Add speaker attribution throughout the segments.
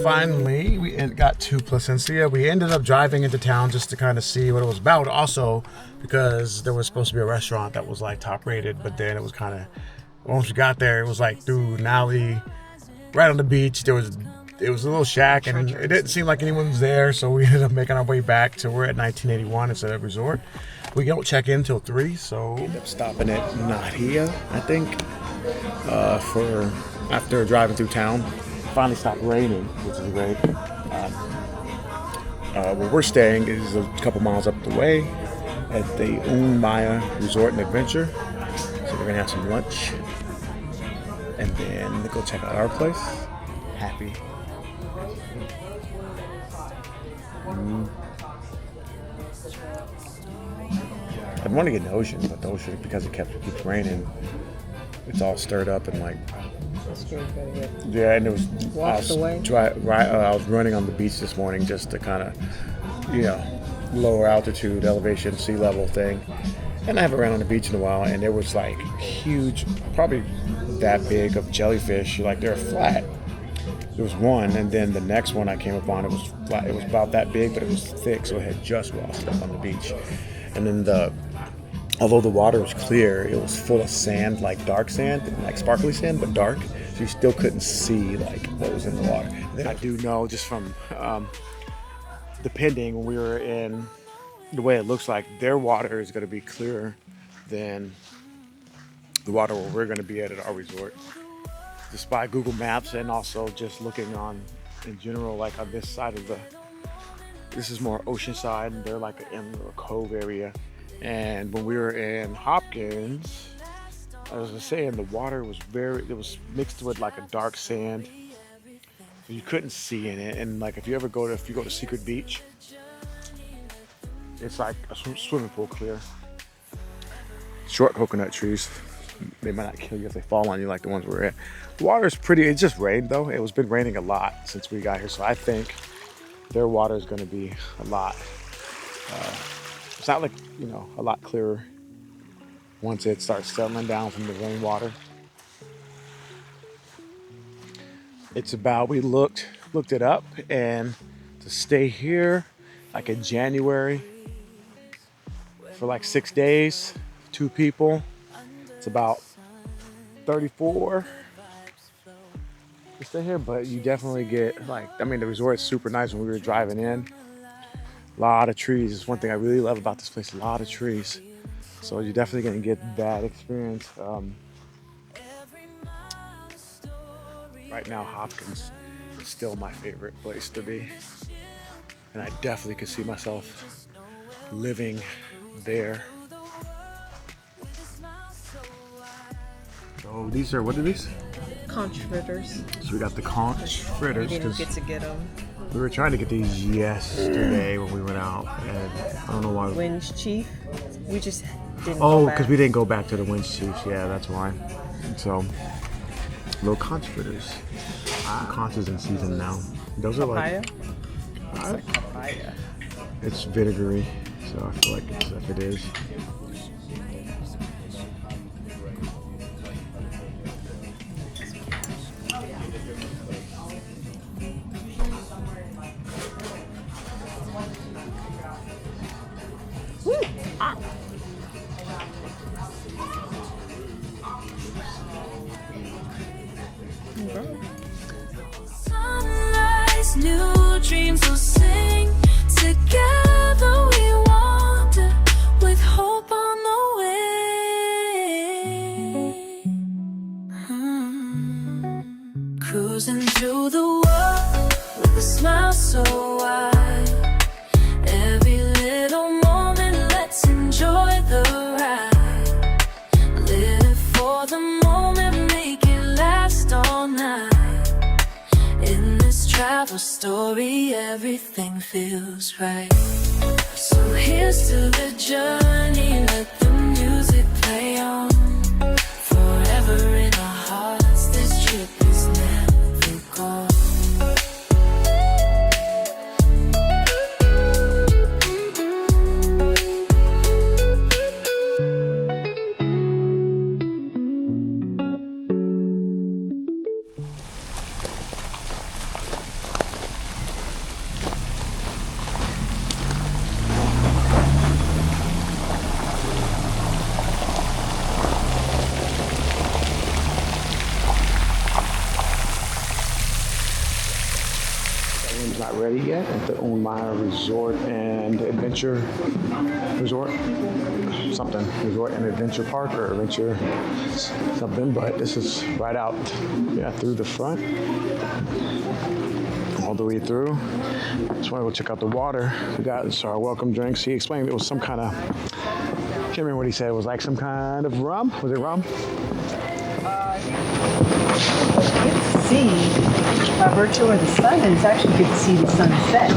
Speaker 1: finally, we got to Placencia. We ended up driving into town just to kind of see what it was about. Also, because there was supposed to be a restaurant that was like top rated, but then it was kind of, once we got there, it was like through an alley, right on the beach. It was a little shack, and it didn't seem like anyone was there, so we ended up making our way back to, we're at 1981 instead of resort. We don't check in till 3, so we ended up stopping at Nahia, I think, for after driving through town. Finally stopped raining, which is great. Where we're staying is a couple miles up the way at the Maya Resort and Adventure. So we're gonna have some lunch and then go check out our place. Happy. I'd want to get in the ocean, but the ocean, because it keeps raining, it's all stirred up and like. Yeah, and it was washed away. I was running on the beach this morning just to kind of, lower altitude, elevation, sea level thing. And I haven't ran on the beach in a while, and there was like huge, probably that big of jellyfish. Like they're flat. There was one, and then the next one I came upon, it was flat. It was about that big, but it was thick, so it had just washed up on the beach. And then although the water was clear, it was full of sand, like dark sand, like sparkly sand, but dark. So you still couldn't see like what was in the water. And then I do know just from depending when we were in the way it looks like, their water is going to be clearer than the water where we're going to be at our resort. Just by Google Maps and also just looking on in general, like on this side of this is more ocean side, and they're like in a cove area. And when we were in Hopkins, I was saying the water was it was mixed with like a dark sand. So you couldn't see in it. And like if you go to Secret Beach, it's like a swimming pool clear. Short coconut trees. They might not kill you if they fall on you like the ones we're at. The water is pretty, it just rained though. It was been raining a lot since we got here. So I think their water is gonna be a lot. It's not like, a lot clearer once it starts settling down from the rainwater. It's about, we looked it up, and to stay here like in January for like 6 days, 2 people, it's about $34 to stay here, but you definitely get the resort's super nice. When we were driving in, a lot of trees. It's one thing I really love about this place, a lot of trees. So you're definitely gonna get that experience. Right now, Hopkins is still my favorite place to be. And I definitely could see myself living there. So these are, what are these?
Speaker 2: Conch fritters.
Speaker 1: So we got the conch fritters.
Speaker 2: We didn't get to get them.
Speaker 1: We were trying to get these yesterday when we went out, and I don't know why.
Speaker 2: Winch Chief. We just didn't.
Speaker 1: Oh, because we didn't go back to the Winch Chiefs. Yeah, that's why. So, little conch fritters. Conch is in season now. Those are like.
Speaker 2: It's like papaya.
Speaker 1: It's vinegary, so I feel like if it is.
Speaker 3: Sunrise, new dreams will sing. Together we wander with hope on the way. Cruising through the world with a smile so wide. Every little moment, let's enjoy the ride. Live for the moment, make it last all night. In this travel story, everything feels right. So here's to the journey, let the music play on. Forever in our hearts, this trip is never gone.
Speaker 1: ready yet at the Unmaya Resort and Adventure Resort. Something. Resort and Adventure Park or Adventure something. But this is right out, through the front. All the way through. Just want to go check out the water. We got our welcome drinks. He explained it was some kind of, can't remember what he said. It was like some kind of rum. Was it rum?
Speaker 4: Good to see by virtue of the sun, and it's actually good to see the sunset.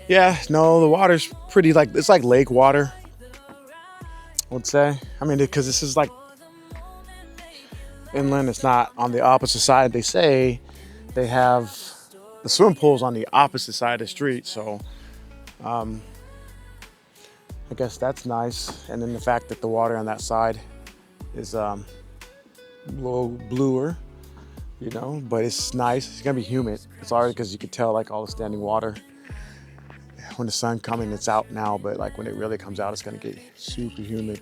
Speaker 1: Yeah, no, the water's pretty it's like lake water, I would say. I mean, because this is like inland, it's not on the opposite side. They say they have the swimming pool's on the opposite side of the street, so I guess that's nice. And then the fact that the water on that side is a little bluer, but it's nice. It's gonna be humid. It's already, because you could tell like all the standing water. When the sun coming, it's out now, but like when it really comes out, it's gonna get super humid.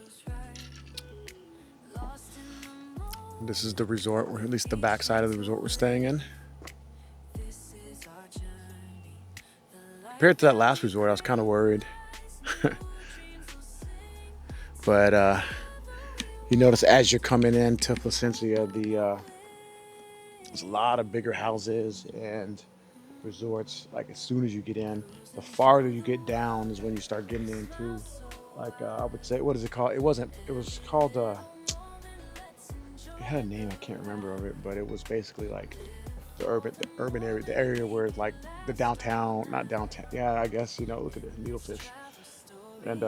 Speaker 1: This is the resort, or at least the back side of the resort we're staying in. Compared to that last resort, I was kind of worried. But you notice as you're coming into Placencia, there's a lot of bigger houses and resorts. Like as soon as you get in, the farther you get down is when you start getting into, like I would say, what is it called? It was called, it had a name, I can't remember of it, but it was basically like the urban area, the area where like the downtown, not downtown, yeah, I guess, look at the needlefish. And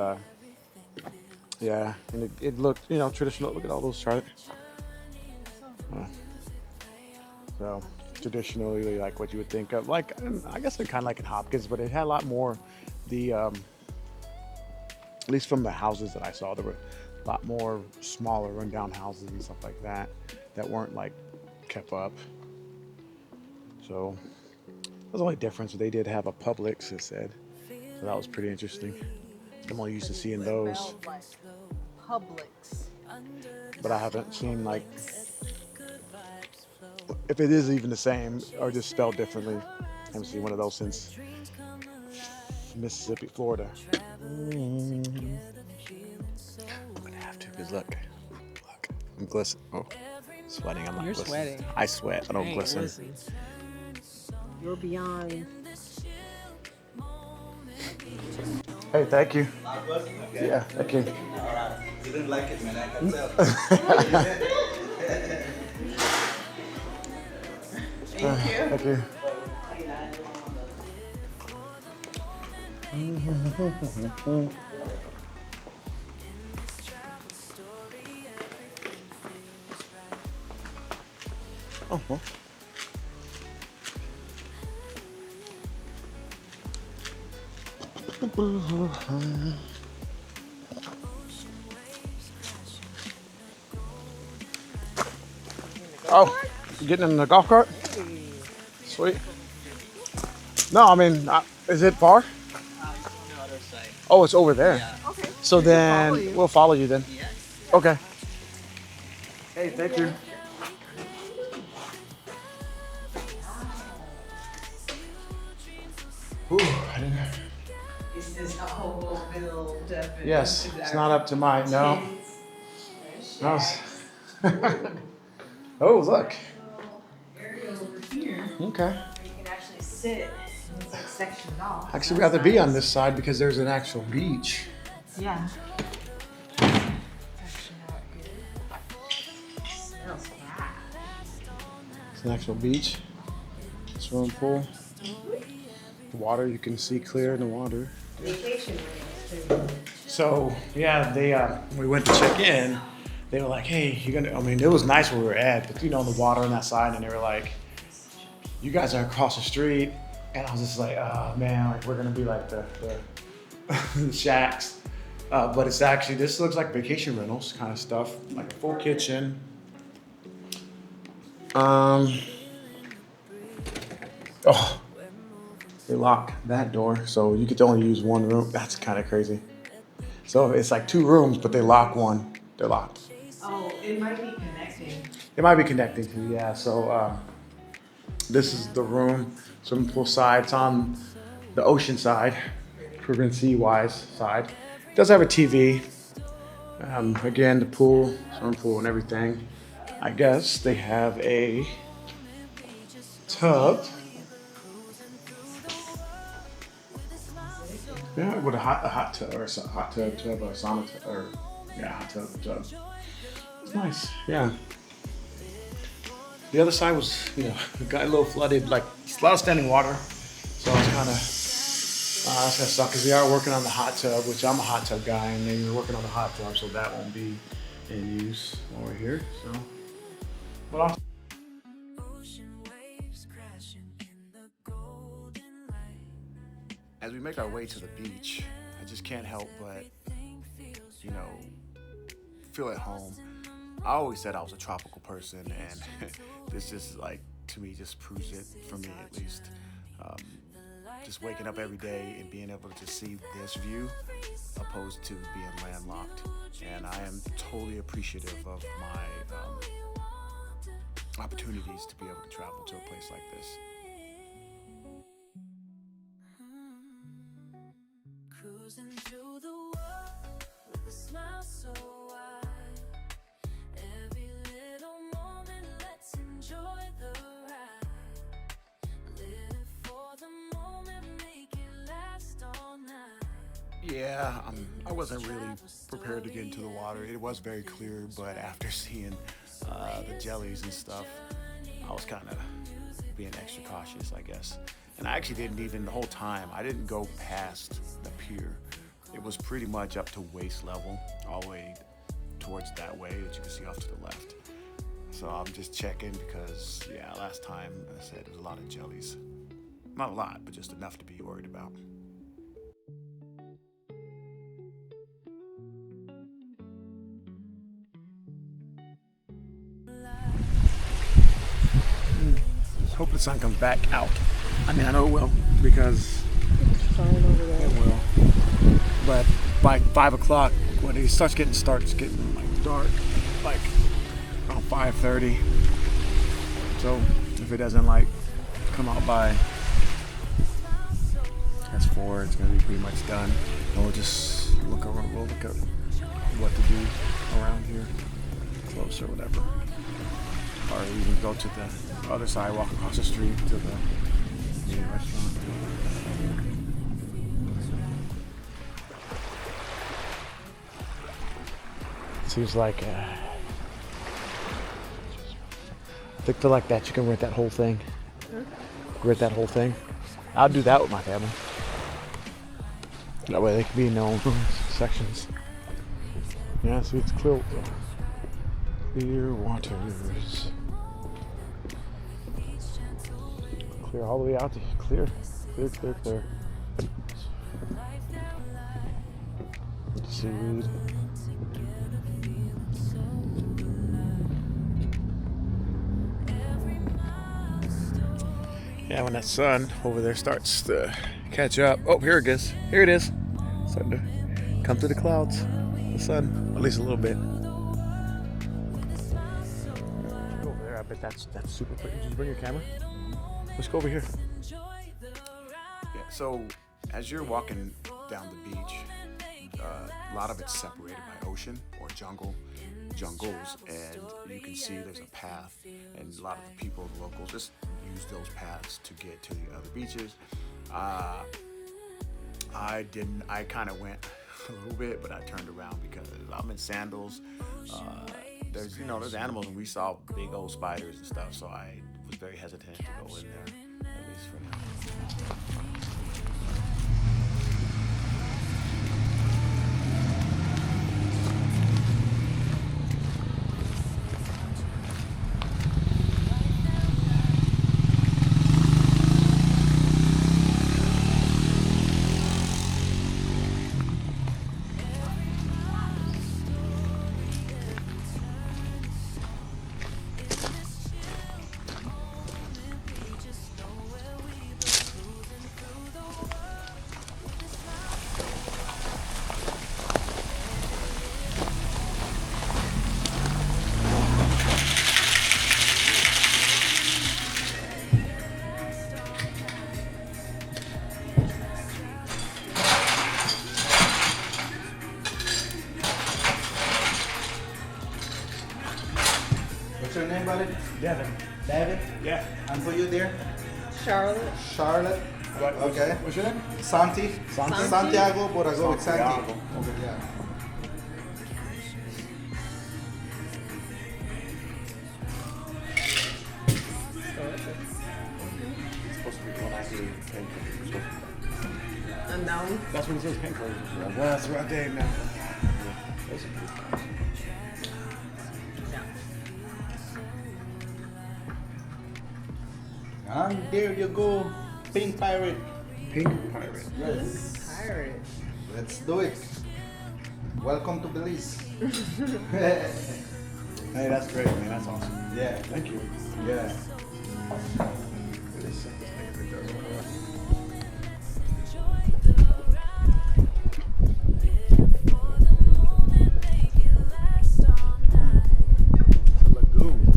Speaker 1: and it looked, traditional. Look at all those charts. So traditionally, like what you would think of, like I guess they're kind of like in Hopkins, but it had a lot more. At least from the houses that I saw, there were a lot more smaller, rundown houses and stuff like that weren't like kept up. So that was the only difference. They did have a Publix, it said, so that was pretty interesting. I'm only used to seeing those.
Speaker 4: Publix.
Speaker 1: But I haven't seen like, if it is even the same or just spelled differently. I haven't seen one of those since Mississippi, Florida. I'm gonna have to, because look, I'm glistening. Oh, sweating. I'm not glistening.
Speaker 2: You're sweating.
Speaker 1: I sweat. I don't glisten.
Speaker 4: You're beyond.
Speaker 1: Hey, thank you. Yeah, thank you.
Speaker 5: You didn't like it, man. I can tell.
Speaker 1: Thank you. Oh, well. Oh, you getting in the golf cart? Sweet. No, I mean, is it far? Oh, it's over there.
Speaker 2: Yeah.
Speaker 4: Okay.
Speaker 1: So then we'll follow you then.
Speaker 2: Yes.
Speaker 1: Okay. Hey, thank you. Ooh, I didn't.
Speaker 4: This is a whole build.
Speaker 1: Yes, it's not up to mine. No. No. Oh, look.
Speaker 4: Area over here.
Speaker 1: Okay.
Speaker 4: Where you can actually sit. It's like sectioned off.
Speaker 1: Actually, we'd rather be on this side because there's an actual beach.
Speaker 4: Yeah. Section out here. Smells bad.
Speaker 1: It's an actual beach. Swimming pool. The water, you can see clear in the water.
Speaker 4: Vacation rooms too.
Speaker 1: So yeah, they we went to check in. They were like, "Hey, you're gonna." I mean, it was nice where we were at, but the water on that side, and they were like, "You guys are across the street," and I was just like, "Oh man, like we're gonna be like the shacks," but it's actually, this looks like vacation rentals kind of stuff, like a full kitchen. Oh, they lock that door, so you could only use one room. That's kind of crazy. So it's like 2 rooms, but they lock one. They're locked.
Speaker 4: Oh, it might be connecting.
Speaker 1: It might be connecting to, yeah. So This is the room, swimming pool side. It's on the ocean side, Caribbean Sea-wise side. It does have a TV. Again, the pool, swimming pool and everything. I guess they have a tub. Yeah, with a hot tub or a hot tub, or a sauna tub, or yeah, hot tub. It's nice, yeah. The other side was, got a little flooded, like a lot of standing water, so it's kind of that's gonna suck because they are working on the hot tub, which I'm a hot tub guy, and they're working on the hot tub, so that won't be in use while we're here. So, but also. As we make our way to the beach, I just can't help but, feel at home. I always said I was a tropical person, and this just, to me, just proves it, for me at least. Just waking up every day and being able to just see this view, opposed to being landlocked. And I am totally appreciative of my opportunities to be able to travel to a place like this.
Speaker 3: Cruising through the world with a smile so wide. Every little moment, let's enjoy the ride. Live it for the moment, make it last all night.
Speaker 1: Yeah, I wasn't really prepared to get into the water. It was very clear, but after seeing the jellies and stuff, I was kind of being extra cautious, I guess. And I actually didn't even, the whole time, I didn't go past the pier. It was pretty much up to waist level, all the way towards that way that you can see off to the left. So I'm just checking because, yeah, last time I said there's a lot of jellies. Not a lot, but just enough to be worried about. Hope the sun comes back out. I mean, I know it will, because it will. But by 5 o'clock, when it starts getting dark, like around 5:30. So if it doesn't come out by 4, it's gonna be pretty much done. And we'll just look around. We'll look at what to do around here, close or whatever. Or even go to the other side, walk across the street to the main restaurant. Seems like I think to like that you can rent that whole thing. Rent that whole thing. I'll do that with my family. That way they can be in their own sections. Yeah, see, it's clear. Clear waters. Clear all the way out to clear. Clear. Seaweed. Yeah, when that sun over there starts to catch up. Oh, here it is. Here it is. Starting to come through the clouds. The sun, at least a little bit. Over there, I bet that's super pretty. Did you bring your camera? Let's go over here. Yeah, so as you're walking down the beach, a lot of it's separated by ocean or jungles, and you can see there's a path, and a lot of the people, the locals, just use those paths to get to the other beaches. I didn't. I kind of went a little bit, but I turned around because I'm in sandals. There's animals, and we saw big old spiders and stuff, so I was very hesitant to go in there, at least for now.
Speaker 5: your name, buddy?
Speaker 1: Devin.
Speaker 5: David?
Speaker 1: Yeah.
Speaker 5: And for you, dear?
Speaker 2: Charlotte.
Speaker 5: Charlotte? Okay.
Speaker 1: What's your name?
Speaker 5: Santi?
Speaker 1: Santi?
Speaker 5: Santiago, but I go with Santi.
Speaker 1: Santiago.
Speaker 5: Okay. Yeah.
Speaker 1: It's supposed to be one I see.
Speaker 2: Unknown.
Speaker 1: That's what it says, pink color. Well, that's the right day now.
Speaker 5: And there you go, Pink Pirate.
Speaker 1: Pink pirate.
Speaker 5: Yes.
Speaker 2: Pirate.
Speaker 5: Let's do it. Welcome to Belize.
Speaker 1: Hey, that's great, man. That's awesome.
Speaker 5: Yeah.
Speaker 1: Thank you.
Speaker 5: Yeah.
Speaker 1: The lagoon.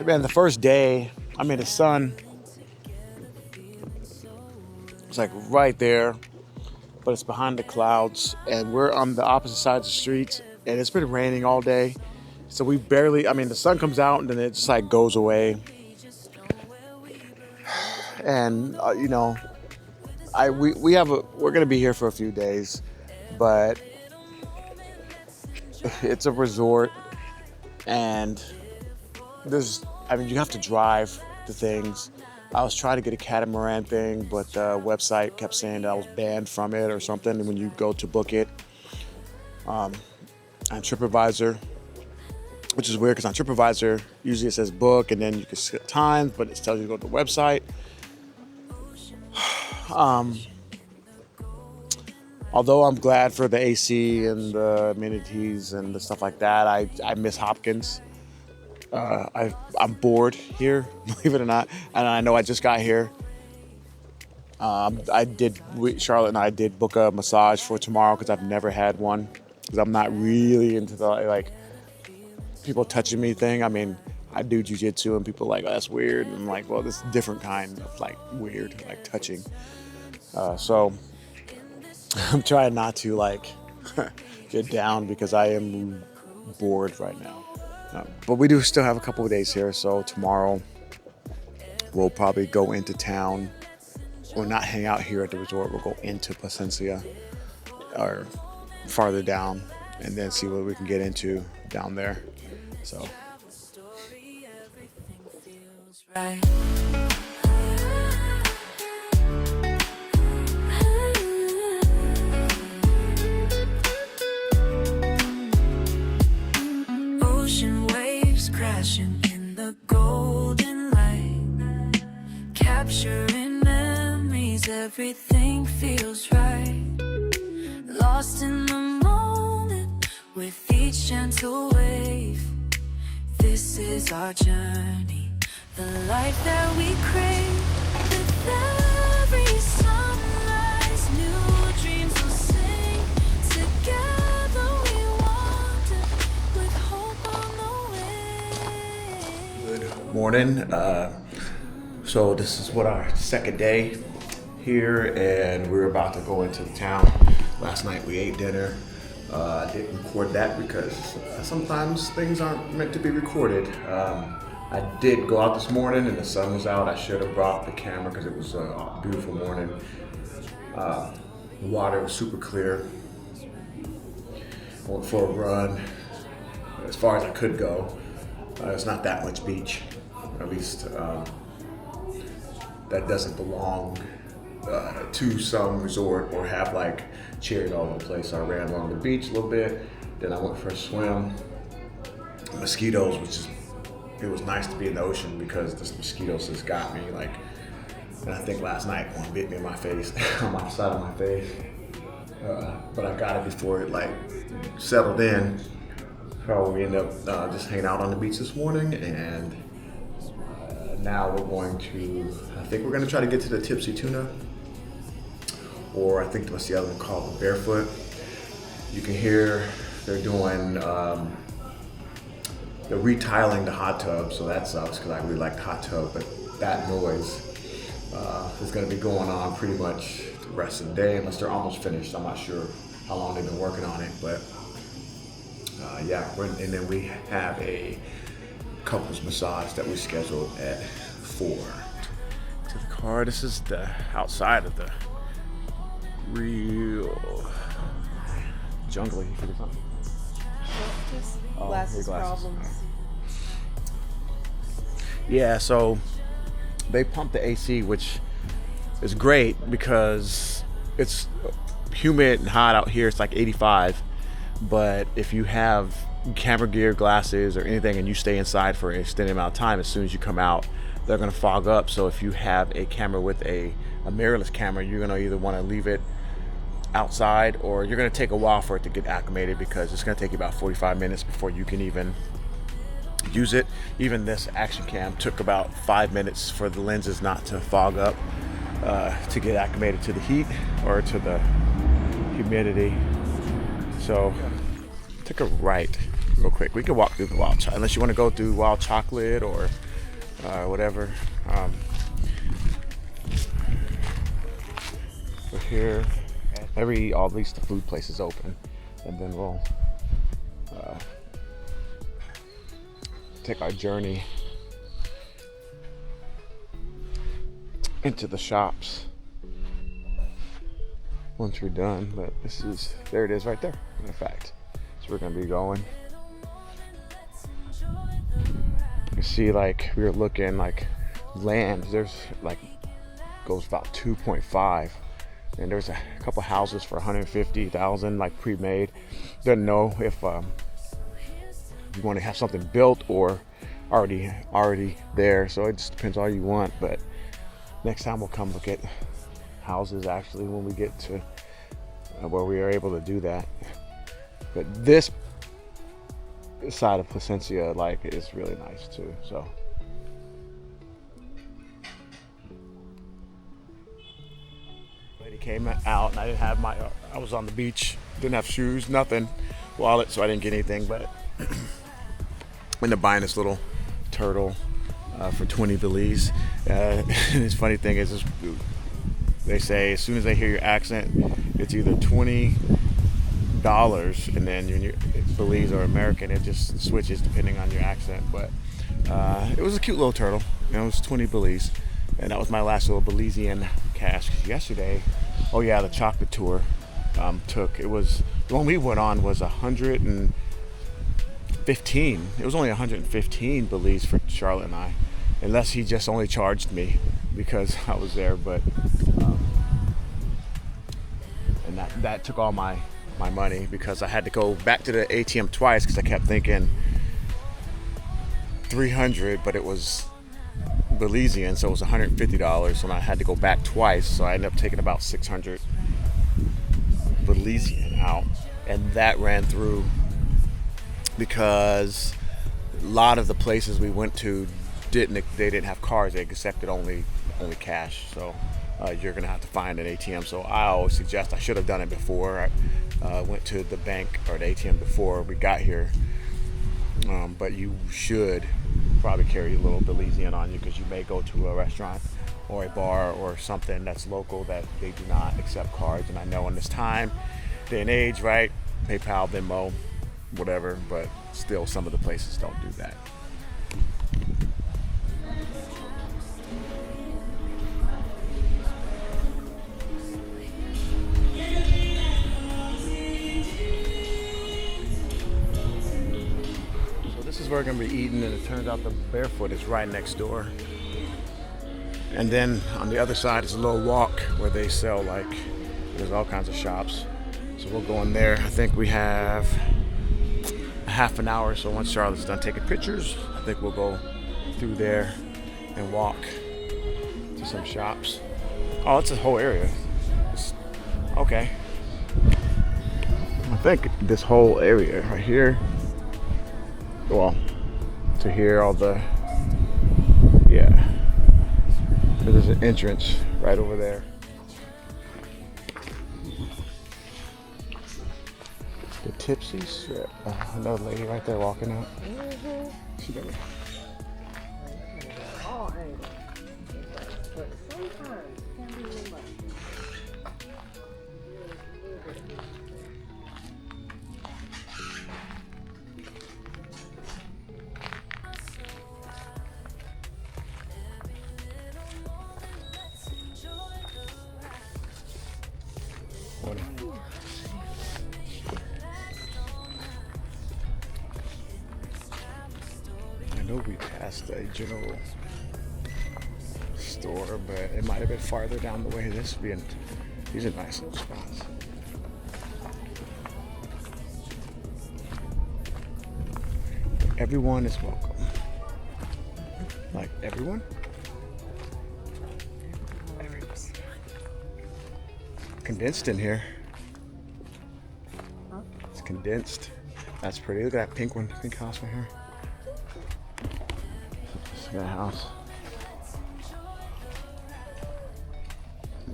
Speaker 1: Man, the first day, I mean, the sun was like right there, but it's behind the clouds, and we're on the opposite sides of the streets, and it's been raining all day. So we barely, I mean, the sun comes out and then it just like goes away. And, you know, we're gonna be here for a few days, but it's a resort, and you have to drive the things. I was trying to get a catamaran thing, but the website kept saying that I was banned from it or something when you go to book it. On TripAdvisor, which is weird because on TripAdvisor, usually it says book and then you can set times, but it tells you to go to the website. Although I'm glad for the AC and the amenities and the stuff like that, I miss Hopkins. I'm bored here, believe it or not, and I know I just got here. Charlotte and I did book a massage for tomorrow because I've never had one, because I'm not really into the like people touching me thing. I mean, I do jujitsu and people are like, oh, that's weird. And I'm like, well, this is a different kind of like weird, like touching. So I'm trying not to like get down because I am bored right now. But we do still have a couple of days here, so tomorrow we'll probably go into town, or not hang out here at the resort. We'll go into Placencia or farther down, and then see what we can get into down there. So.
Speaker 3: Ocean waves crashing in the golden light, capturing memories, everything feels right. Lost in the moment with each gentle wave. This is our journey, the life that we crave. With every sunrise, new dreams will sing. Together we wander with hope on the way.
Speaker 1: Good morning. So this is our second day here, and we're about to go into the town. Last night we ate dinner. I didn't record that because sometimes things aren't meant to be recorded. I did go out this morning and the sun was out. I should have brought the camera because it was a beautiful morning. The water was super clear. I went for a run as far as I could go. It's not that much beach, at least that doesn't belong to some resort or have like chairs all over the place. So I ran along the beach a little bit, then I went for a swim. Mosquitoes, it was nice to be in the ocean because the mosquitoes just got me, like, and I think last night one bit me in my face, on my side of my face. but I got it before it like settled in. So we ended up just hanging out on the beach this morning, and now we're going to, I think we're going to try to get to the Tipsy Tuna, or I think what's the other one called, the Barefoot. You can hear they're doing, they're retiling the hot tub, so that sucks because I really like the hot tub, but that noise is going to be going on pretty much the rest of the day unless they're almost finished. I'm not sure how long they've been working on it, but yeah, and then we have a couples massage that we scheduled at 4. To the car, this is the outside of the real jungly. You can something.
Speaker 2: Glasses problems.
Speaker 1: Yeah, so they pump the AC, which is great because it's humid and hot out here. It's like 85. But if you have camera gear, glasses, or anything, and you stay inside for an extended amount of time, as soon as you come out, they're going to fog up. So if you have a camera with a mirrorless camera, you're going to either want to leave it outside, or you're going to take a while for it to get acclimated, because it's going to take you about 45 minutes before you can even use it. Even this action cam took about 5 minutes for the lenses not to fog up, to get acclimated to the heat or to the humidity. So take a right real quick. We can walk through the wild chocolate, unless you want to go through wild chocolate or whatever. We're here. All at least the food place is open, and then we'll take our journey into the shops once we're done. But there it is right there, in fact. So we're gonna be going. You see, like, we were looking like land, there's like goes about 2.5, and there's a couple houses for 150,000, like pre-made. Doesn't know if you want to have something built or already there, so it just depends all you want. But next time we'll come look at houses actually when we get to where we are able to do that. But this side of Placencia, like, is really nice too. So lady came out, and I didn't have I was on the beach, didn't have shoes, nothing, wallet, so I didn't get anything. But ended up buying this little turtle for 20 Belize. This funny thing is, they say as soon as they hear your accent, it's either $20, and then you're Belize or American, it just switches depending on your accent. But it was a cute little turtle, and it was 20 Belize, and that was my last little Belizean cash. Yesterday, oh yeah, the chocolate tour it was, the one we went on was 115. It was only 115 Belize for Charlotte and I, unless he just only charged me because I was there. But and that took all my money, because I had to go back to the ATM twice because I kept thinking 300, but it was Belizean, so it was $150, and I had to go back twice, so I ended up taking about 600 Belizean out, and that ran through because a lot of the places we went to didn't have cards. They accepted only cash, so you're gonna have to find an ATM. So I always suggest, I should have done it before I went to the bank or the ATM before we got here, but you should probably carry a little Belizean on you, because you may go to a restaurant or a bar or something that's local that they do not accept cards. And I know in this day and age, right, PayPal, Venmo, whatever, but still some of the places don't do that. This is where we're gonna be eating, and it turns out the Barefoot is right next door. And then on the other side is a little walk where they sell, like, there's all kinds of shops. So we'll go in there. I think we have a half an hour, so once Charlotte's done taking pictures, I think we'll go through there and walk to some shops. Oh, it's a whole area. Okay. think this whole area right here, well, to here, all the, yeah, there's an entrance right over there. The Tipsy Strip. Another lady right there walking out. She got me. I know we passed a general store, but it might have been farther down the way. These are nice little spots. Everyone is welcome. Like everyone? Condensed in here. It's condensed. That's pretty. Look at that pink one, pink house right here. Look at that house.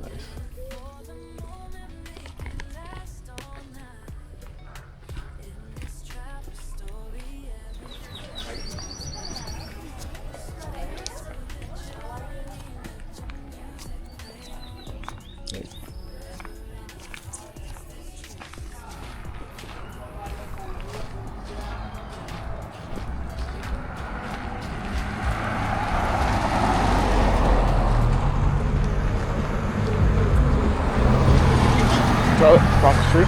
Speaker 1: Nice. Across the street.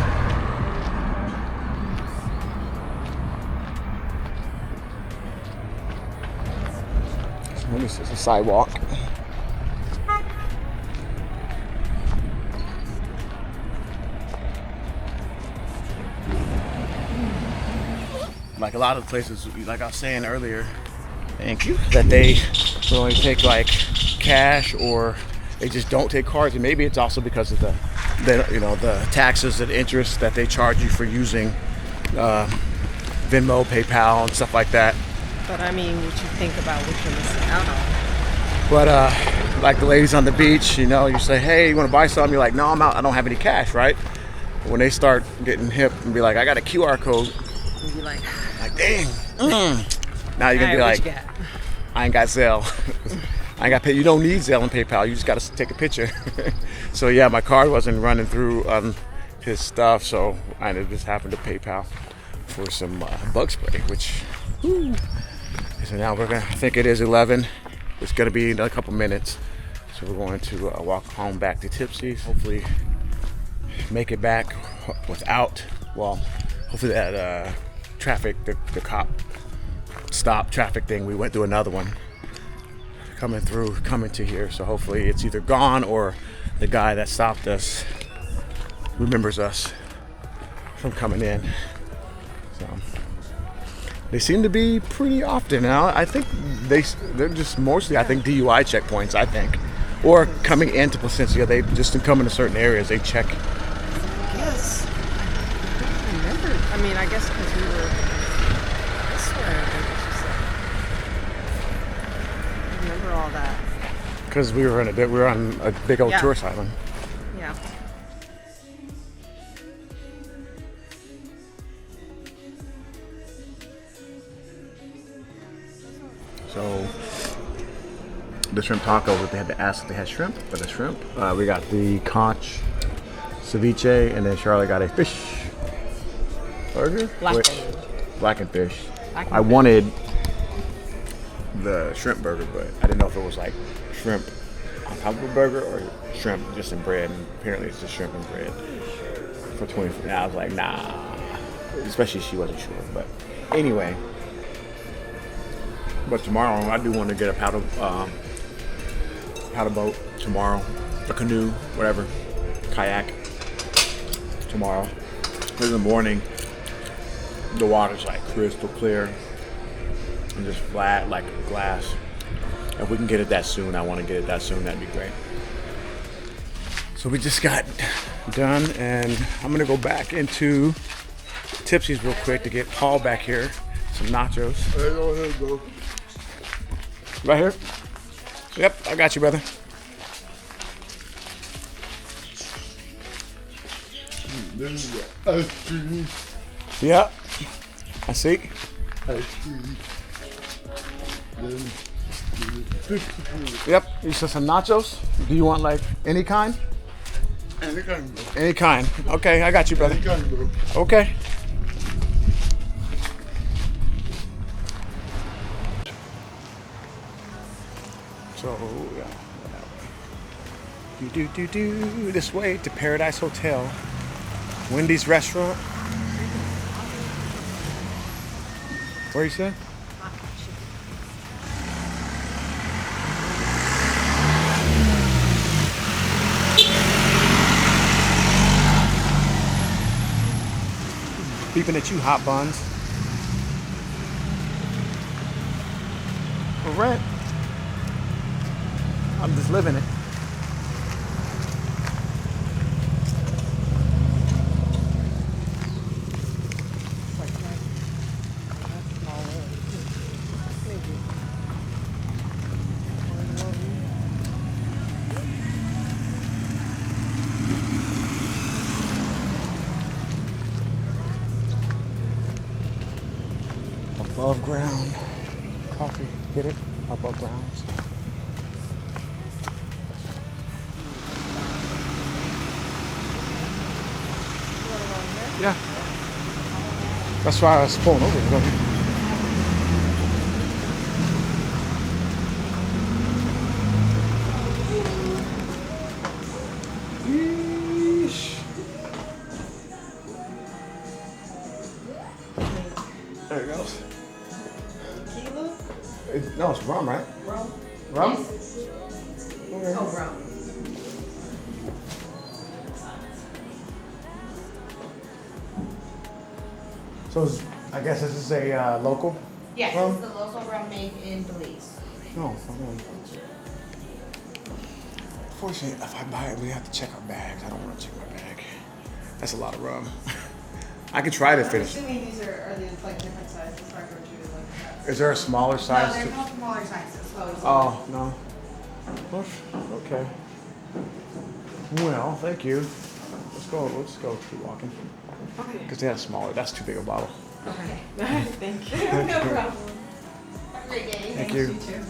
Speaker 1: So this is a sidewalk. Like a lot of places, like I was saying earlier, thank you, that they will only take like cash, or they just don't take cards, and maybe it's also because of the taxes and interest that they charge you for using Venmo, PayPal, and stuff like that.
Speaker 2: But I mean, you should think about what you're missing out on.
Speaker 1: But like the ladies on the beach, you say, hey, you want to buy something? You're like, no, I'm out. I don't have any cash, right? But when they start getting hip and be like, I got a QR code.
Speaker 2: You'll be like
Speaker 1: dang. Now you're gonna be like, I ain't got Zelle. I ain't got pay. You don't need Zelle and PayPal. You just got to take a picture. So yeah, my card wasn't running through his stuff, so I just happened to PayPal for some bug spray, which. Whew. So now I think it is 11. It's gonna be in a couple minutes. So we're going to walk home back to Tipsy's. Hopefully make it back without, hopefully that traffic, the cop stop traffic thing, we went through another one. Coming to here, so hopefully it's either gone or the guy that stopped us remembers us from coming in. So they seem to be pretty often now. I think they're just mostly, I think, DUI checkpoints, I think, or coming into Placencia. They just come into certain areas, they check.
Speaker 2: Yes. I don't remember. I mean, I guess because we were this way. I remember all that.
Speaker 1: Because we were on a big old tourist island.
Speaker 2: Yeah.
Speaker 1: So the shrimp tacos, they had to ask if they had shrimp, but the shrimp. We got the conch ceviche, and then Charlotte got a fish burger. Blackened fish. I wanted the shrimp burger, but I didn't know if it was like shrimp on top of a burger or shrimp just in bread, and apparently it's just shrimp and bread for 24. And I was like, nah, especially she wasn't sure, but anyway. But tomorrow I do want to get a paddle boat tomorrow, a canoe, whatever, kayak tomorrow. In the morning, the water's like crystal clear and just flat like glass. If we can get it that soon, I want to get it that soon. That'd be great. So we just got done, and I'm gonna go back into Tipsy's real quick to get Paul back here. Some nachos. Right here? Yep, I got you, brother. Yeah, I see. Yep, you said some nachos. Do you want like any kind?
Speaker 6: Any kind, bro.
Speaker 1: Any kind. Okay, I got you, brother.
Speaker 6: Any kind, bro.
Speaker 1: Okay. So, yeah. Do this way to Paradise Hotel, Wendy's restaurant. Where you said? Beeping at you, hot buns. For rent. I'm just living it. Above ground coffee, get it? Above ground. Yeah. That's why I was pulling over. Go ahead. Yeesh. There it goes. No, it's rum, right?
Speaker 2: Rum?
Speaker 1: Rum?
Speaker 2: Okay. Oh, rum.
Speaker 1: So I guess this is a local?
Speaker 7: Yes,
Speaker 1: rum?
Speaker 7: it's the local rum made in Belize.
Speaker 1: No, okay. Unfortunately, if I buy it, we have to check our bags. I don't want to check my bag. That's a lot of rum. I could try to
Speaker 7: I'm
Speaker 1: finish.
Speaker 7: assuming these are these like different sizes, regular to like that.
Speaker 1: Is there a smaller
Speaker 7: No,
Speaker 1: size?
Speaker 7: they're not smaller sizes.
Speaker 1: Oh, no. Okay. Well, thank you. Let's go keep walking.
Speaker 2: Okay.
Speaker 1: Because they had a smaller, that's too big a bottle.
Speaker 2: Okay. Thank you.
Speaker 7: No problem. Have a great day.
Speaker 1: Thank you.
Speaker 7: You too.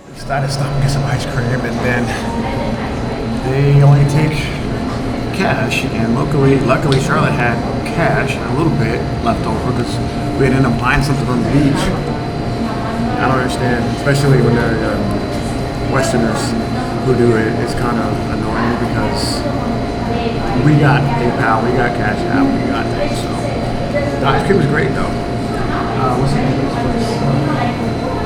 Speaker 1: We decided to stop and get some ice cream, and then they only take cash. And luckily Charlotte had cash and a little bit left over because we had ended up buying something on the beach. I don't understand, especially when they're Westerners who do it. It's kind of annoying because we got PayPal, we got Cash App, we got things. So the ice cream was great though. What's the name of this place?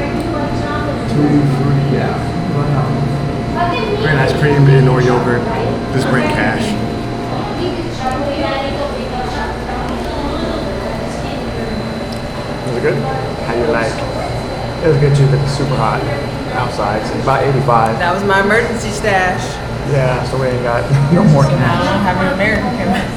Speaker 1: Tutti Frutti, yeah. Great ice cream and or yogurt. Just great cash. Was it good? How you like? It was good too, but it's super hot outside. It's about 85.
Speaker 2: That was my emergency stash.
Speaker 1: Yeah, so we ain't got no more
Speaker 2: I
Speaker 1: cash.
Speaker 2: don't have an American camera.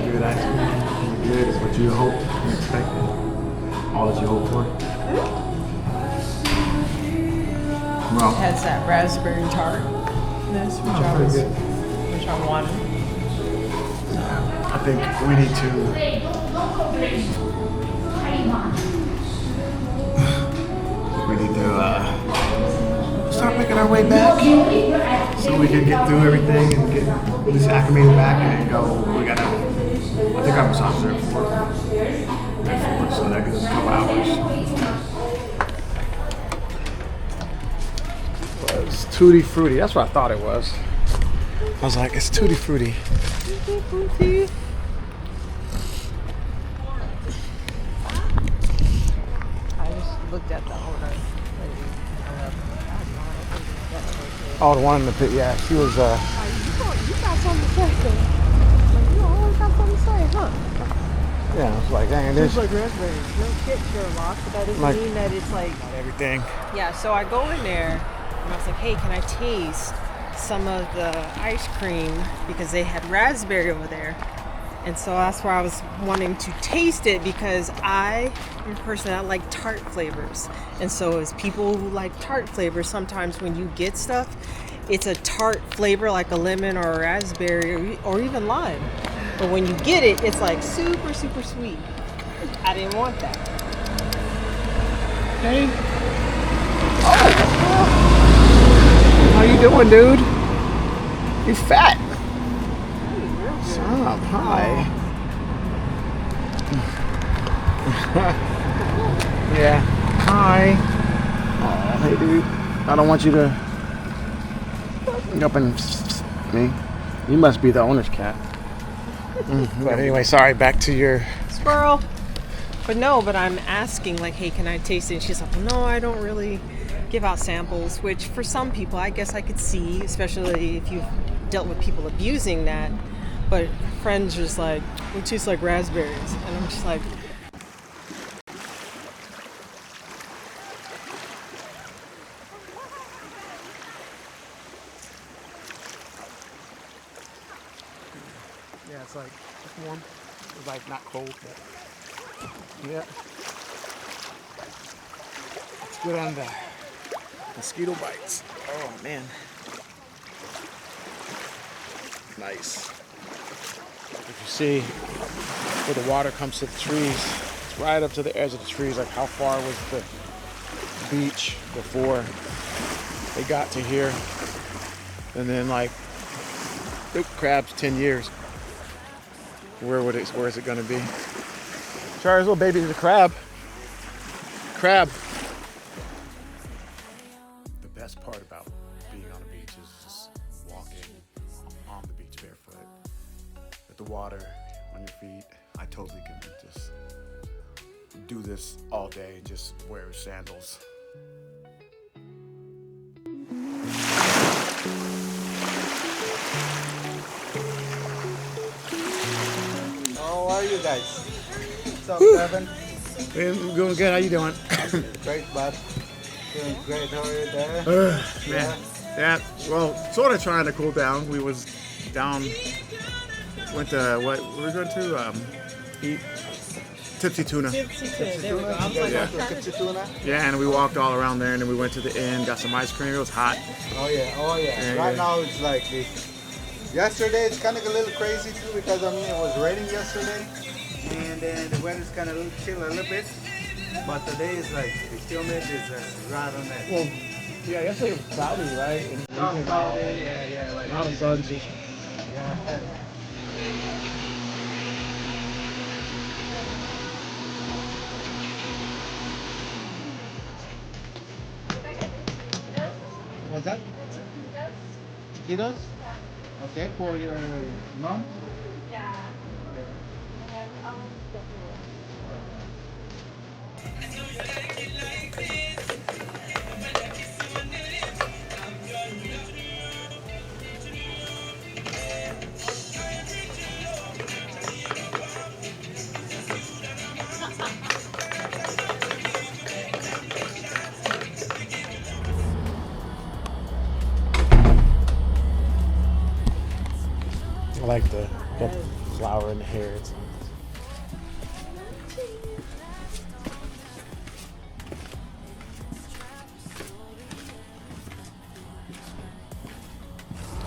Speaker 1: Good ice cream. Good is what you hoped and expected. All that you hoped for. Well,
Speaker 2: Has that raspberry tartness, which I wanted.
Speaker 1: I think we need to start making our way back so we can get through everything and get this acclimated back and go. We gotta. I think our massage is at 4. At 4, so that gives us a couple hours. It was Tutti Frutti. That's what I thought it was. I was like, it's Tutti Frutti.
Speaker 2: I just looked at the owner.
Speaker 1: Oh, the one in the pit, yeah. She was,
Speaker 2: Exactly. Like, you always got something to say, huh?
Speaker 1: Yeah, it's like, dang, this
Speaker 2: Tastes like raspberries. No shit, Sherlock, but that doesn't
Speaker 1: Like-
Speaker 2: mean that it's like.
Speaker 1: not everything.
Speaker 2: Yeah, so I go in there and I was like, hey, can I taste some of the ice cream? Because they had raspberry over there. And so that's why I was wanting to taste it, because I am a person that like tart flavors. And so as people who like tart flavors, sometimes when you get stuff, it's a tart flavor like a lemon or a raspberry or even lime. But when you get it, it's like super, super sweet. I didn't want that.
Speaker 1: Hey. How you doing, dude? You fat. Stop. Hi. Yeah. Hi. Oh, hey, dude. I don't want you to up and me. You must be the owner's cat. But anyway, sorry. Back to your.
Speaker 2: Squirrel. But I'm asking, like, hey, can I taste it? And she's like, no, I don't really give out samples, which for some people, I guess I could see, especially if you've dealt with people abusing that. But friends just like, it tastes like raspberries. And I'm just like,
Speaker 1: Yeah, it's like it's warm. It's like not cold, but yeah. It's good on the mosquito bites. Oh man. Nice. If you see where the water comes to the trees, it's right up to the edge of the trees. Like how far was the beach before they got to here? And then like, nope, crabs 10 years. Where is it gonna be? Charles, little baby, the crab. Crab. The best part about being on the beach is just walking on the beach barefoot with the water on your feet. I totally can just do this all day and just wear sandals.
Speaker 5: How are you guys? What's up, Kevin?
Speaker 1: Hey, I'm doing good. How you doing?
Speaker 5: Great, bud. Doing great. How are you there?
Speaker 1: Man, yeah. Well, sort of trying to cool down. We was down. Went to what? Where we going to? Eat Tipsy Tuna.
Speaker 2: there we go. I was like,
Speaker 1: Yeah.
Speaker 2: I'm trying to-
Speaker 5: Tipsy tuna?
Speaker 1: Yeah, and we walked all around there, and then we went to the inn, got some ice cream. It was hot.
Speaker 5: Oh yeah,
Speaker 1: Yeah,
Speaker 5: right
Speaker 1: yeah.
Speaker 5: now it's like this. Yesterday it's kind of a little crazy too, because I mean it was raining yesterday, and then the weather's kind of chill a little bit. But today is like the humid is right on that.
Speaker 1: Well, yeah, yesterday was cloudy, right? And
Speaker 5: Yeah, like
Speaker 1: now the sun's just.
Speaker 5: yeah. What's that? Kilos? Okay, for your mom?
Speaker 1: I like the flower in the hair. It's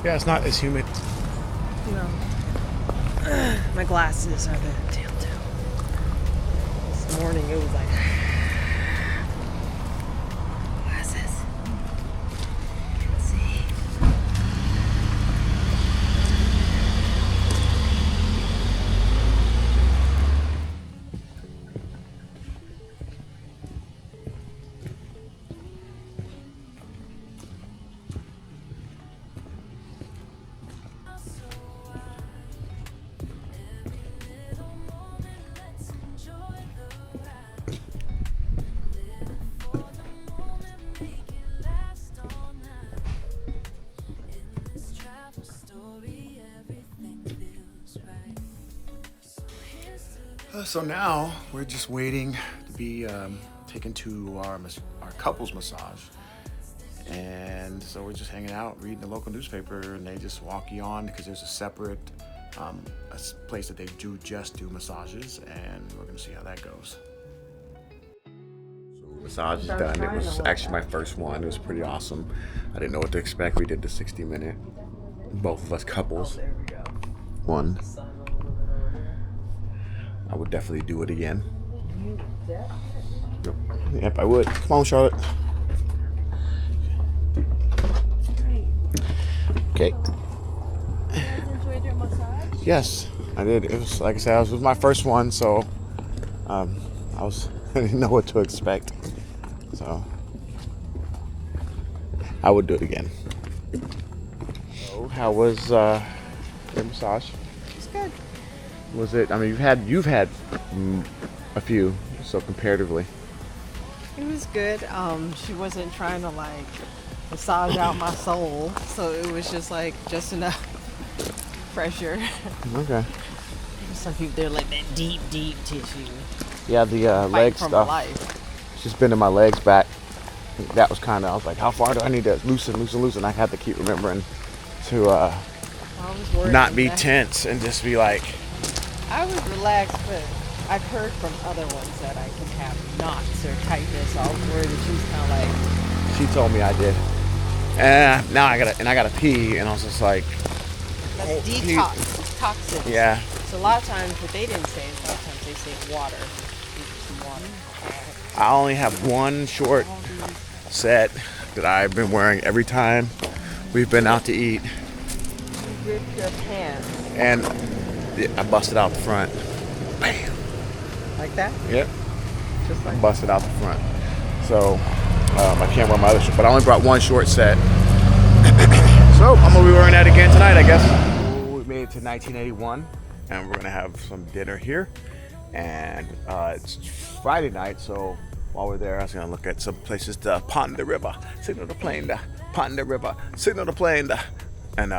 Speaker 1: yeah, it's not as humid.
Speaker 2: No. My glasses are the tail too. This morning it was like glasses. Can't see.
Speaker 1: So now we're just waiting to be taken to our couples massage. And so we're just hanging out, reading the local newspaper, and they just walk you on because there's a separate place that they just do massages, and we're gonna see how that goes. So massage is done. It was actually my first one. It was pretty awesome. I didn't know what to expect. We did the 60-minute, both of us couples. One. I would definitely do it again. Yep, I would. Come on, Charlotte. Okay.
Speaker 2: You guys enjoyed your massage?
Speaker 1: Yes, I did. It was, like I said, it was my first one, so I didn't know what to expect. So I would do it again. So how was your massage?
Speaker 2: It's good.
Speaker 1: Was it? I mean, you've had a few, so comparatively.
Speaker 2: It was good. She wasn't trying to like massage out my soul, so it was just enough pressure.
Speaker 1: Okay.
Speaker 2: Some people they're like that deep tissue.
Speaker 1: Yeah, the leg
Speaker 2: from
Speaker 1: stuff.
Speaker 2: life.
Speaker 1: She's bending my legs back. That was kind of. I was like, how far do I need to loosen? I had to keep remembering to
Speaker 2: I was worried
Speaker 1: not be
Speaker 2: that-
Speaker 1: tense and just be like.
Speaker 2: I was relaxed, but I've heard from other ones that I can have knots or tightness. So I was worried that she was kind of like.
Speaker 1: She told me I did. And now I gotta pee, and I was just like,
Speaker 2: That's detox, toxins.
Speaker 1: yeah.
Speaker 2: So a lot of times, what they didn't say is a lot of times they say water. Some water.
Speaker 1: I only have one short set that I've been wearing every time we've been out to eat,
Speaker 2: You rip your pants
Speaker 1: and I busted out the front. Bam.
Speaker 2: like that,
Speaker 1: Yep.
Speaker 2: just like.
Speaker 1: Busted out the front. So I can't wear my other shirt, but I only brought one short set. So I'm gonna be wearing that again tonight, I guess. We made it to 1981, and we're gonna have some dinner here. And it's Friday night, so while we're there, I was gonna look at some places to pond the river, signal the plane to pond the river, signal the plane to, and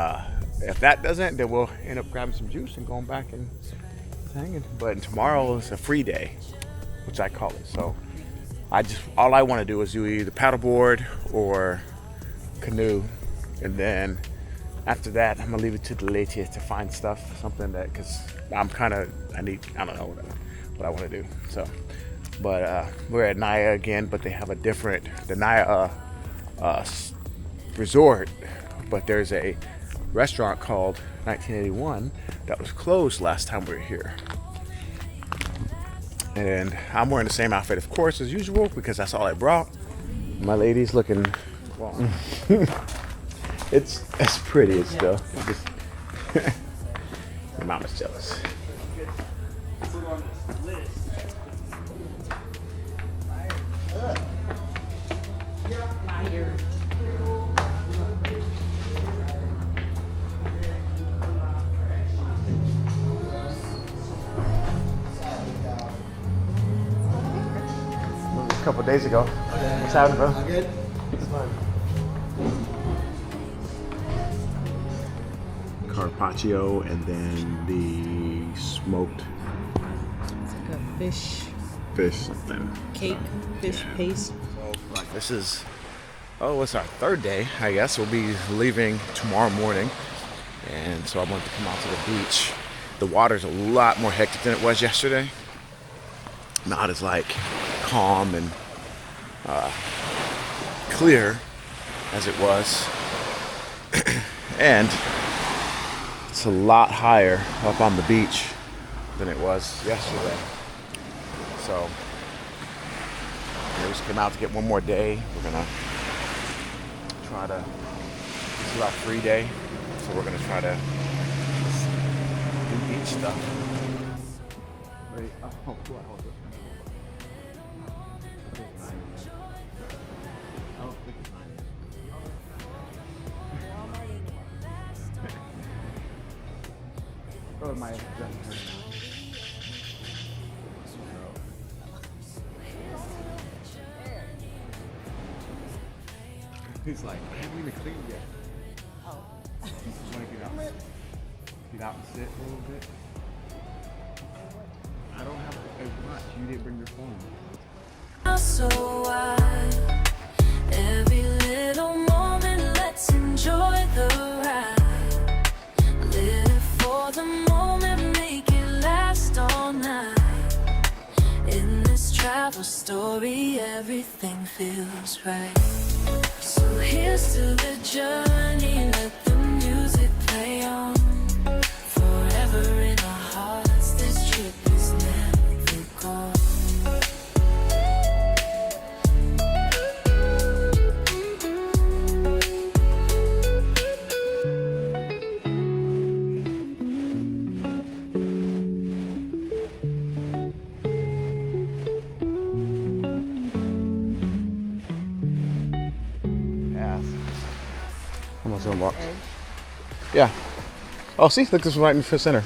Speaker 1: if that doesn't, then we'll end up grabbing some juice and going back and hanging. But tomorrow is a free day, which I call it. So all I want to do is do either paddleboard or canoe, and then after that, I'm gonna leave it to the ladies to find something that, because I don't know what I want to do. So, but we're at Naya again, but they have the Naya resort, but there's a restaurant called 1981 that was closed last time we were here. And I'm wearing the same outfit, of course, as usual, because that's all I brought. My lady's looking, well, it's pretty. It's still, just, my mama's jealous. A couple days ago. What's happening, bro?
Speaker 5: Good. It's fun.
Speaker 1: Carpaccio, and then the smoked
Speaker 2: It's like a
Speaker 1: fish something.
Speaker 2: cake, fish paste.
Speaker 1: Like this is, it's our third day, I guess. We'll be leaving tomorrow morning, and so I wanted to come out to the beach. The water's a lot more hectic than it was yesterday. Not as like calm and clear as it was, and it's a lot higher up on the beach than it was yesterday. So we just came out to get one more day. We're gonna try to, this is our free day, so we're gonna try to do beach stuff. Wait, Oh, my He's like, I haven't even cleaned yet. Oh. Want to get out and sit a little bit? I don't have a watch. You didn't bring your phone.
Speaker 3: So wide. Every little moment, let's enjoy the ride. Live it for the moment, make it last all night. In this travel story, everything feels right. So here's to the journey, let the music play on. Forever in our hearts, this trip is never gone.
Speaker 1: I'm on walk. Yeah. Oh, see, look, this is right in the center.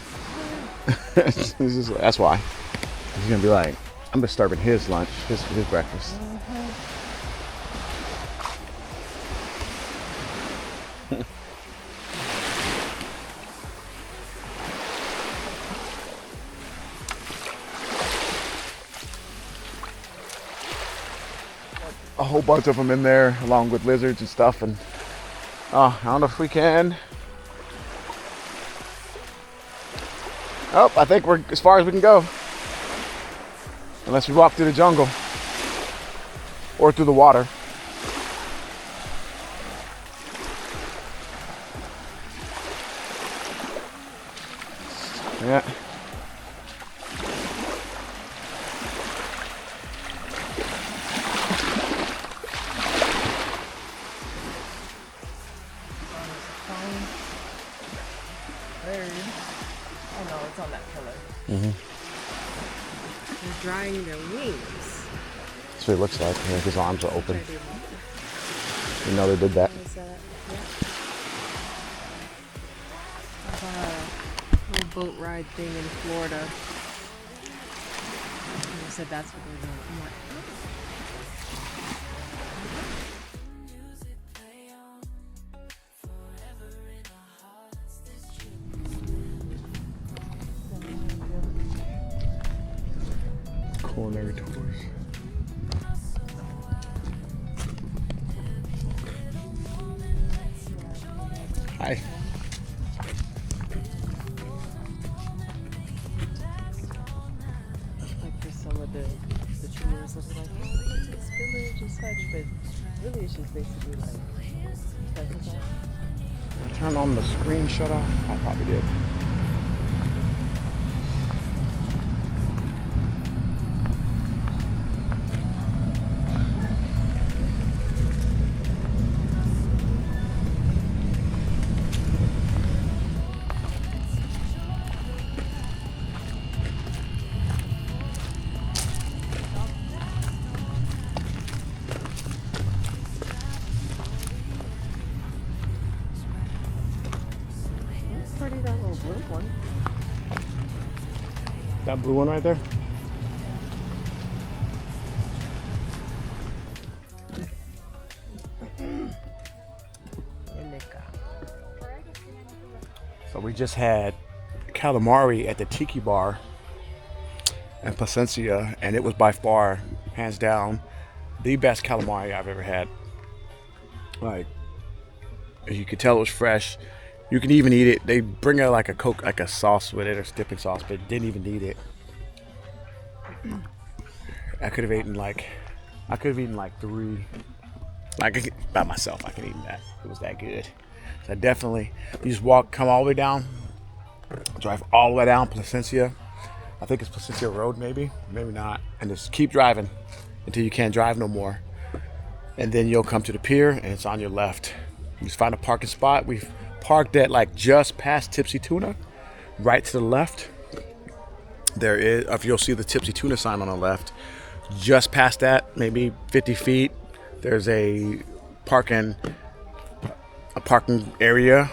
Speaker 1: That's why. He's gonna be like, I'm disturbing his lunch, his breakfast. A whole bunch of them in there, along with lizards and stuff, and I don't know if we can. Oh, I think we're as far as we can go. Unless we walk through the jungle. Or through the water. Yeah.
Speaker 2: It's on that pillar.
Speaker 1: Mm-hmm.
Speaker 2: They're drying their wings.
Speaker 1: That's what it looks like. Yeah, his arms are open. You know they did that.
Speaker 2: Yeah. Little boat ride thing in Florida. And they said that's what they're doing. I'm like,
Speaker 1: Culinary tours. Hi.
Speaker 2: like for some of the tours, they'll be like, oh, look at this village and such, but really it's just basically like,
Speaker 1: Turn on the screen shut off. I probably did.
Speaker 2: pretty, that little blue one.
Speaker 1: That blue one right there? So we just had calamari at the Tiki Bar in Placencia, and it was by far, hands down, the best calamari I've ever had. Like, you could tell it was fresh. You can even eat it. They bring out like a Coke, like a sauce with it, or dipping sauce, but didn't even need it. I could have eaten like 3. Like by myself, I could eat that. It was that good. So definitely, you just come all the way down, drive all the way down Placencia. I think it's Placencia Road, maybe not, and just keep driving until you can't drive no more. And then you'll come to the pier, and it's on your left. You just find a parking spot. We've parked at like just past Tipsy Tuna, right to the left. There is, if you'll see the Tipsy Tuna sign on the left, just past that, maybe 50 feet, there's a parking area.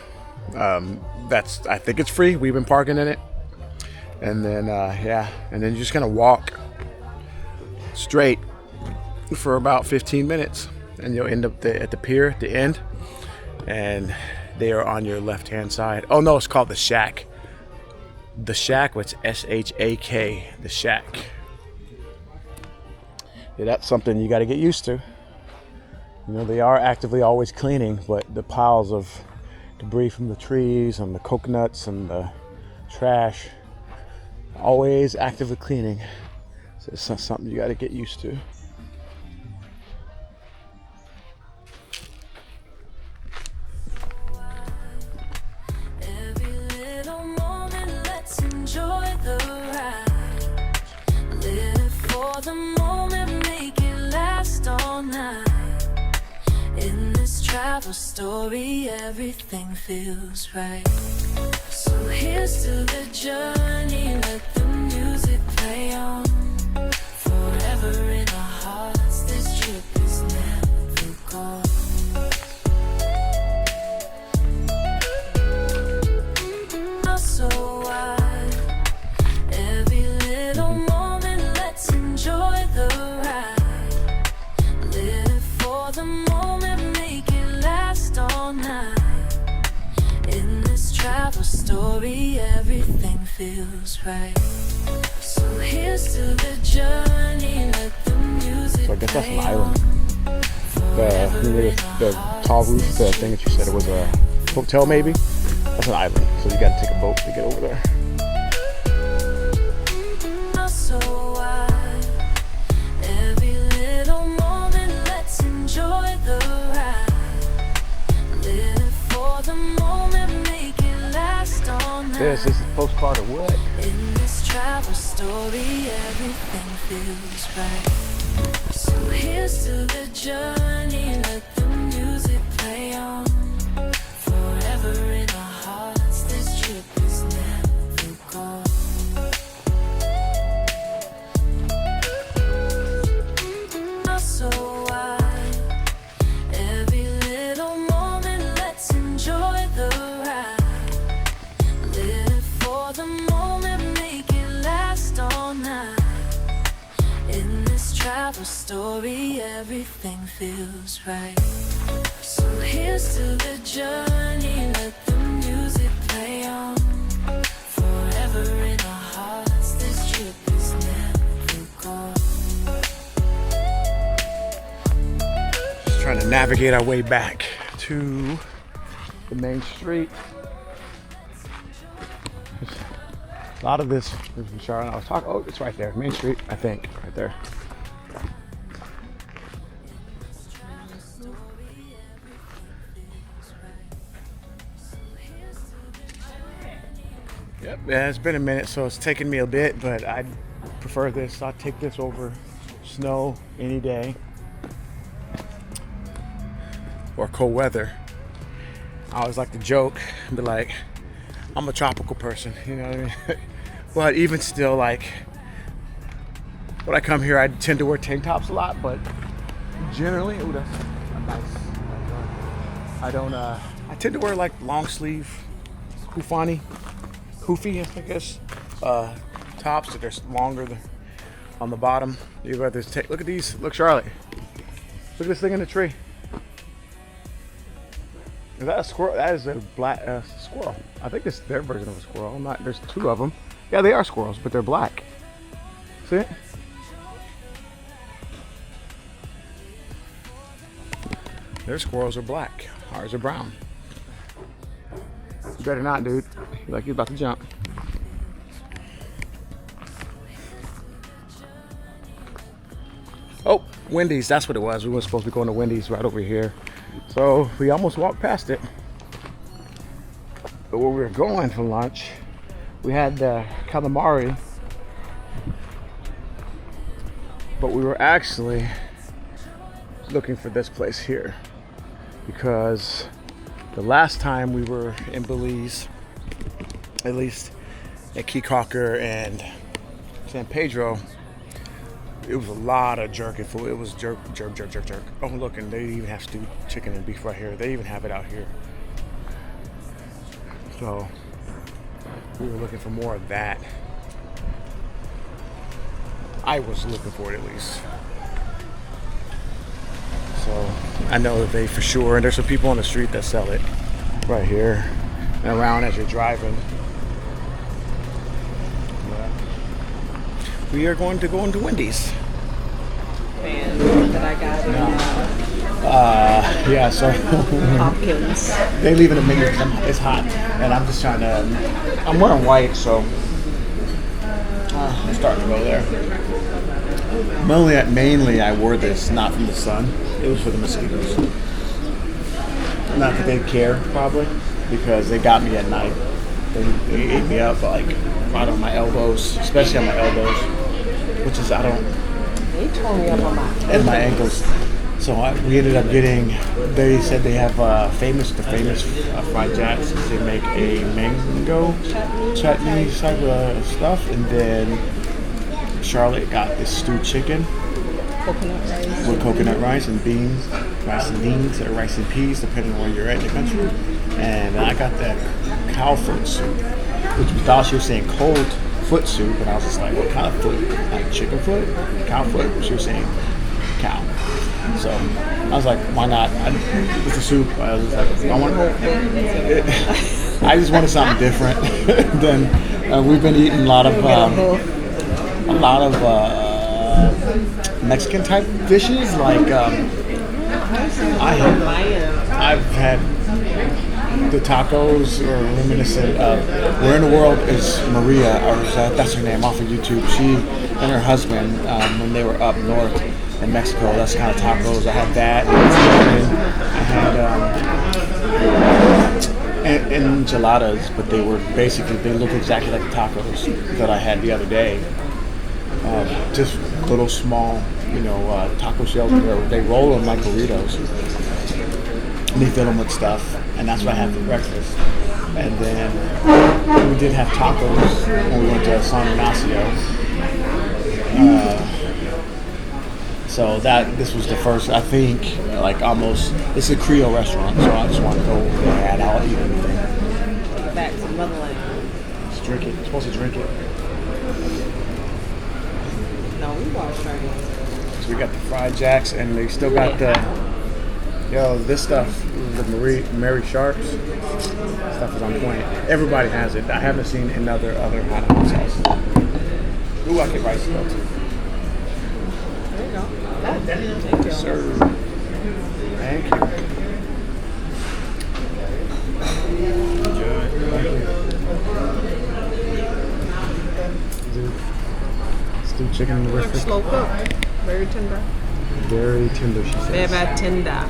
Speaker 1: That's, I think it's free. We've been parking in it. And then, and then you're just gonna walk straight for about 15 minutes, and you'll end up at the pier at the end, and they are on your left-hand side. Oh no, it's called the Shack. The Shack, which S-H-A-K, The Shack. Yeah, that's something you got to get used to. You know, they are actively always cleaning, but the piles of debris from the trees and the coconuts and the trash, always actively cleaning. So it's something you got to get used to.
Speaker 3: Every little moment, let's enjoy the ride. Live for the moment, make it last all night. In this travel story, everything feels right. So here's to the journey, let the music play on. Forever in our hearts, this trip is never gone. So wide, every little moment, let's enjoy the ride. Live for the moment, make it last all night. In this travel story, everything feels right. So here's to the journey, let the music
Speaker 1: So I guess that's an
Speaker 3: play
Speaker 1: island. The tall roof, the thing that you said it was a hotel maybe? That's an island, so you gotta take a boat to get over there.
Speaker 3: So wide, every little moment, let's enjoy the ride. Live for the moment, make it last all night.
Speaker 1: This is a postcard of what?
Speaker 3: In this travel story, everything feels right. So here's to the journey, let the music play on. Forever in our hearts, this trip is never gone. So wide, every little moment, let's enjoy the ride. Live for the moment, make it last all night. In this travel story, everything feels right. So here's to the journey, let the music play on. Forever in our hearts, this trip is never gone.
Speaker 1: Just trying to navigate our way back to the main street. A lot of this is from Charlotte. I was talking, oh, it's right there, Main Street, I think, right there. Yep, yeah, it's been a minute, so it's taken me a bit, but I prefer this. I'll take this over snow any day or cold weather. I always like to joke and be like, I'm a tropical person, you know what I mean? But even still, like, when I come here, I tend to wear tank tops a lot, but generally, ooh, that's nice. I tend to wear like long sleeve hoofy, I guess, tops that are longer on the bottom. You rather take, look at these, look Charlotte, look at this thing in the tree. Is that a squirrel? That is a black squirrel. I think this is their version of a squirrel. I'm not, there's two of them. Yeah, they are squirrels, but they're black. See it? Their squirrels are black. Ours are brown. You better not, dude. You're like you're about to jump. Oh, Wendy's. That's what it was. We were supposed to be going to Wendy's right over here. So we almost walked past it. But where we were going for lunch, we had calamari. But we were actually looking for this place here because the last time we were in Belize, at least at Key Cocker and San Pedro, it was a lot of jerky food. It was jerk. Oh, look, and they even have stewed chicken and beef right here. They even have it out here. So we were looking for more of that. I was looking for it at least. So I know that they for sure, and there's some people on the street that sell it right here and around as you're driving. we are going to go into Wendy's.
Speaker 2: And that I got
Speaker 1: Yeah, so
Speaker 2: Hopkins.
Speaker 1: they leave in the menu because it's hot, and I'm just trying to. I'm wearing white, so I'm starting to go there. Mainly, I wore this not from the sun. It was for the mosquitoes. Not that they care, probably, because they got me at night. They ate me up like right on my elbows, especially on my elbows, which is
Speaker 2: They tore me up on my
Speaker 1: and my ankles. So we ended up getting. They said they have the famous fried jacks. They make a mango chutney type of stuff, and then Charlotte got this stewed chicken
Speaker 2: coconut rice.
Speaker 1: with coconut rice and beans, or rice and peas, depending on where you're at in the country. And I got that cow foot soup, which we thought she was saying cold foot soup, and I was just like, what kind of foot? Like chicken foot? Cow foot? She was saying cow. So I was like, why not? With the soup, I was like, I just wanted something different. Then we've been eating a lot of Mexican type dishes. Like I've had the tacos, or reminiscent of Where in the World is Maria, or that's her name, off of YouTube. She and her husband, when they were up north in Mexico, that's the kind of tacos. I had that. I had enchiladas, but they look exactly like the tacos that I had the other day. Just little small, taco shells where they roll them like burritos. And they fill them with stuff, and that's what I had for breakfast. And then we did have tacos when we went to San Ignacio. So this was the first, I think, it's a Creole restaurant, so I just want to go over there and I'll eat anything.
Speaker 2: Back to motherland.
Speaker 1: Just drink it. You're supposed to drink it.
Speaker 2: No, we watched right now.
Speaker 1: So we got the fried jacks, and they still got this stuff, the Mary Sharps stuff is on point. Everybody has it. I haven't seen other hot sauce. Ooh, I get rice though too.
Speaker 2: There you go. Thank you.
Speaker 1: Sir. Thank you. Enjoy. Stewed chicken in the
Speaker 2: Like
Speaker 1: recipe.
Speaker 2: slow cooked. Very tender.
Speaker 1: Very tender, she says.
Speaker 2: Very tender.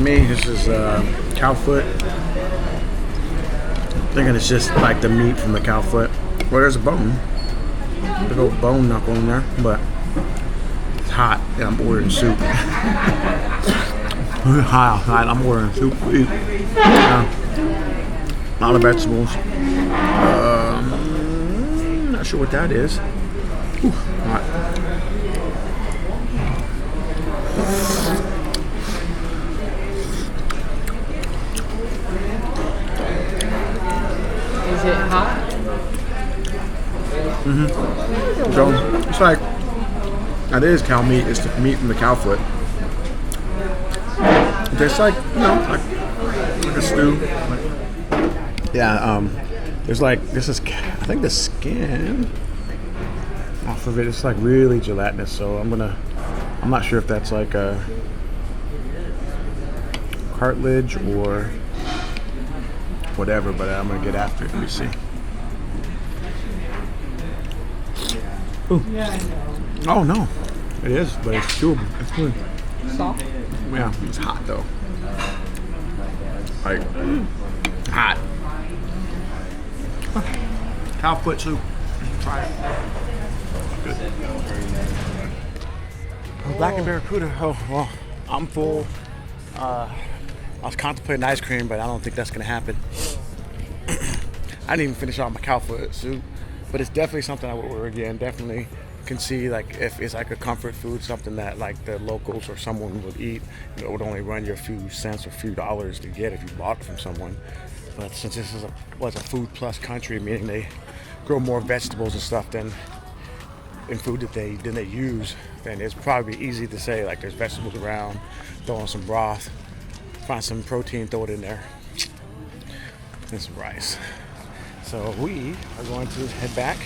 Speaker 1: Me, this is cow foot. Thinking it's just like the meat from the cow foot. Well, there's a bone. Big old bone knuckle in there, but it's hot, and I'm ordering soup. Hot, I'm ordering soup to eat. A lot of vegetables. Not sure what that is. Ooh, hot.
Speaker 2: Is it hot?
Speaker 1: So it's like, it is cow meat. It's the meat from the cow foot. It tastes like, like a stew. Yeah, there's I think the skin off of it, it's like really gelatinous. So I'm not sure if that's like a cartilage or whatever, but I'm gonna get after it. Let me see. Ooh. Oh no, it is, but it's chewable. It's good.
Speaker 2: Soft?
Speaker 1: Yeah, it's hot though. Like hot. Cow foot soup. Try it. Good. Black and Barracuda. Oh well, I'm full. I was contemplating ice cream, but I don't think that's gonna happen. I didn't even finish off my cow foot soup, but it's definitely something I would order again. Definitely can see like if it's like a comfort food, something that like the locals or someone would eat. It would only run you a few cents or a few dollars to get if you bought it from someone. But since this is a food plus country, meaning they grow more vegetables and stuff than food that they use, then it's probably easy to say like there's vegetables around, throw in some broth, find some protein, throw it in there, and some rice. So we are going to head back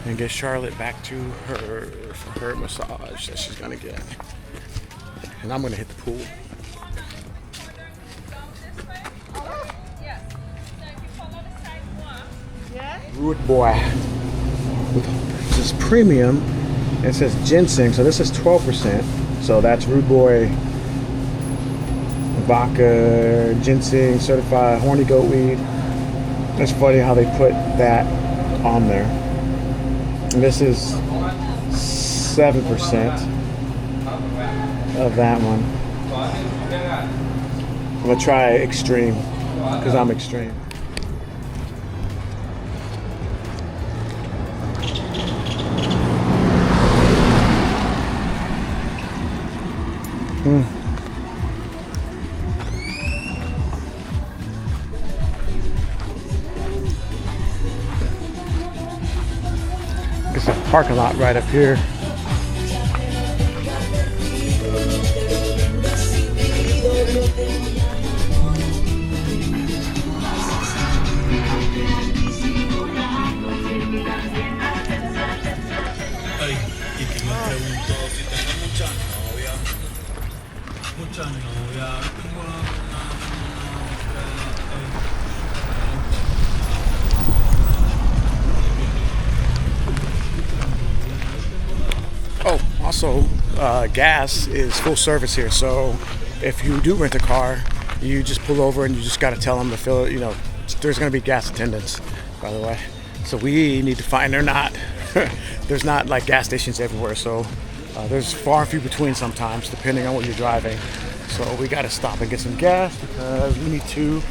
Speaker 1: and get Charlotte back to her for her massage that she's gonna get. And I'm gonna hit the pool. Rude boy. This is premium. It says ginseng, so this is 12%. So that's Rude Boy, vodka, ginseng, certified horny goat weed. It's funny how they put that on there. And this is 7% of that one. I'm gonna try extreme because I'm extreme. It's a parking lot right up here. Oh, also, gas is full service here. So if you do rent a car, you just pull over and you just got to tell them to fill it. You know, there's going to be gas attendants, by the way. So we need to find, there's not like gas stations everywhere. So there's far and few between sometimes, depending on what you're driving. So we got to stop and get some gas because we need to.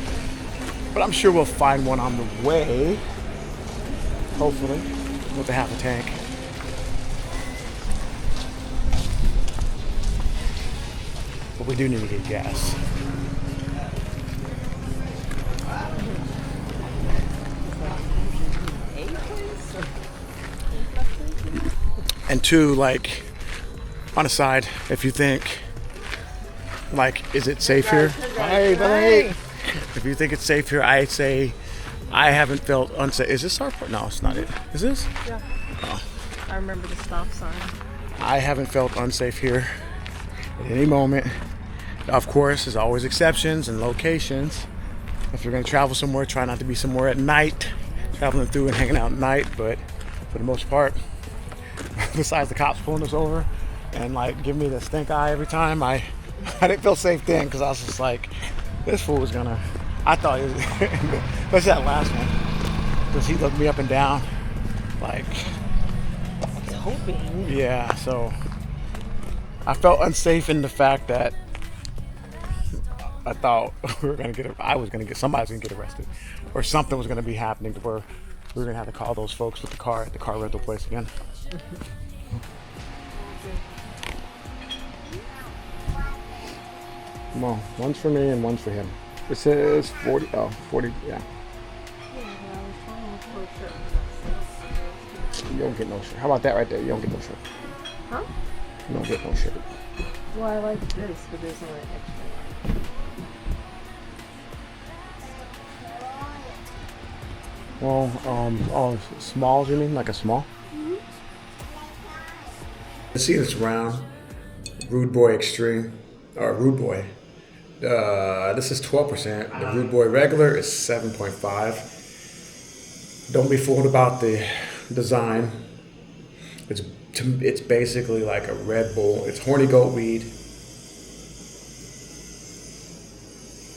Speaker 1: But I'm sure we'll find one on the way, hopefully, with a half a tank. But we do need to get gas. And two, like, on a side, if you think, like, is it safe here? Hey. If you think it's safe here, I say I haven't felt unsafe. Is this our part? No, it's not it. Is this?
Speaker 2: Yeah.
Speaker 1: Oh.
Speaker 2: I remember the stop sign.
Speaker 1: I haven't felt unsafe here at any moment. Of course, there's always exceptions and locations. If you're going to travel somewhere, try not to be somewhere at night, traveling through and hanging out at night. But for the most part, besides the cops pulling us over and like giving me the stink eye every time, I didn't feel safe then because I was just like, this fool was gonna. I thought it was, especially that last one, because he looked me up and down, like.
Speaker 2: I was hoping.
Speaker 1: Yeah, so I felt unsafe in the fact that I thought somebody was gonna get arrested, or something was gonna be happening to where we were gonna have to call those folks with the car at the car rental place again. Well, one's for me and one's for him. It says 40. Oh, 40. Yeah. You don't get no shirt. How about that right there? You don't get no shirt.
Speaker 2: Huh?
Speaker 1: You don't get no shirt.
Speaker 2: Well, I like this, but there's only extra.
Speaker 1: Well, smalls, you mean? Like a small? Mm-hmm. See, it's round. Rude Boy Extreme. Or Rude Boy. This is 12%. The Rude Boy Regular is 7.5. Don't be fooled about the design. It's basically like a Red Bull. It's horny goat weed,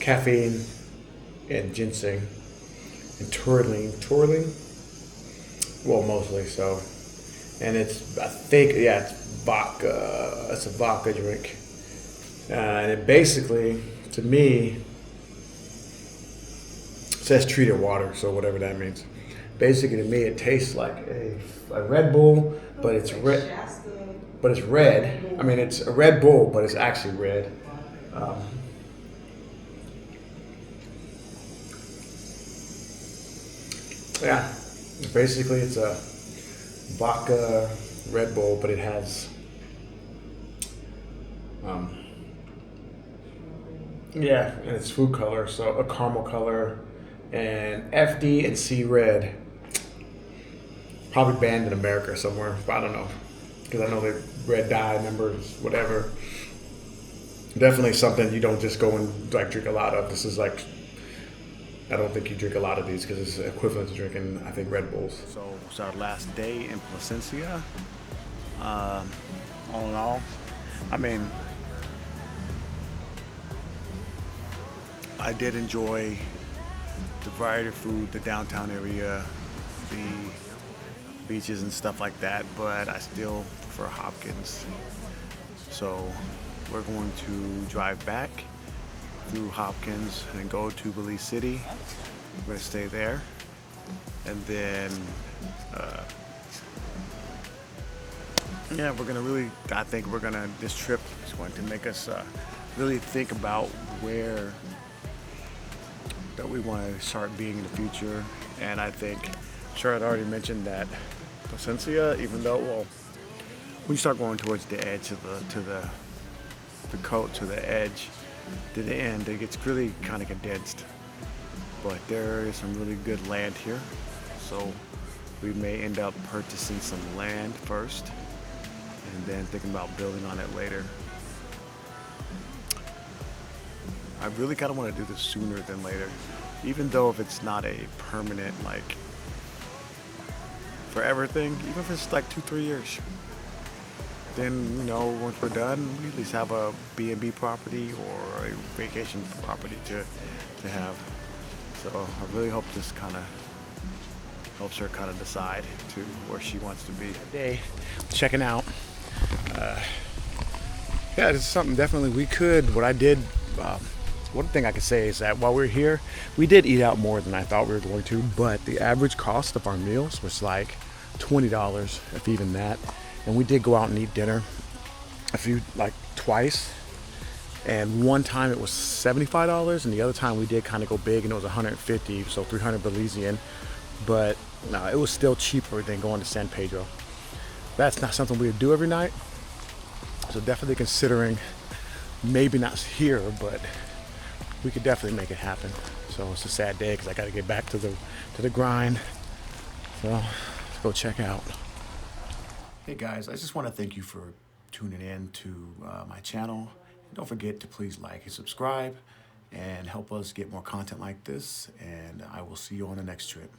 Speaker 1: caffeine, and ginseng, and tourmaline. Well, mostly so. And it's vodka. It's a vodka drink. And it basically, to me, says treated water, so whatever that means. Basically, to me, it tastes like a Red Bull, but it's red. But it's red. I mean, it's a Red Bull, but it's actually red. Yeah, basically, it's a vodka Red Bull, but it has. Yeah, and it's food color, so a caramel color, And FD and C Red, probably banned in America somewhere. I don't know, because I know that red dye members, whatever. Definitely something you don't just go and like drink a lot of. This is like, I don't think you drink a lot of these because it's equivalent to drinking, I think, Red Bulls. So it's our last day in Placencia. All in all, I mean, I did enjoy the variety of food, the downtown area, the beaches and stuff like that, but I still prefer Hopkins. So we're going to drive back through Hopkins and go to Belize City. We're going to stay there. And then, yeah, we're going to really, I think we're going to, this trip is going to make us really think about where that we want to start being in the future. And I think, sure, I'd already mentioned that Placencia, even though, well, when you start going towards the edge to the coast, to the edge, to the end, it gets really kind of condensed. But there is some really good land here, so we may end up purchasing some land first and then thinking about building on it later. I really kind of want to do this sooner than later, even though if it's not a permanent, like, forever thing, even if it's like 2-3 years. Then, you know, once we're done, we at least have a B&B property or a vacation property to have. So I really hope this kind of helps her kind of decide to where she wants to be. Today, checking out. Yeah, this is something definitely we could, what I did, one thing I could say is that while we were here, we did eat out more than I thought we were going to, but the average cost of our meals was like $20, if even that. And we did go out and eat dinner twice. And one time it was $75, and the other time we did kind of go big and it was $150, so $300 Belizean. But no, it was still cheaper than going to San Pedro. That's not something we would do every night. So definitely considering, maybe not here, but we could definitely make it happen. So it's a sad day because I got to get back to the grind. So let's go check out. Hey guys, I just want to thank you for tuning in to my channel. Don't forget to please like and subscribe and help us get more content like this. And I will see you on the next trip.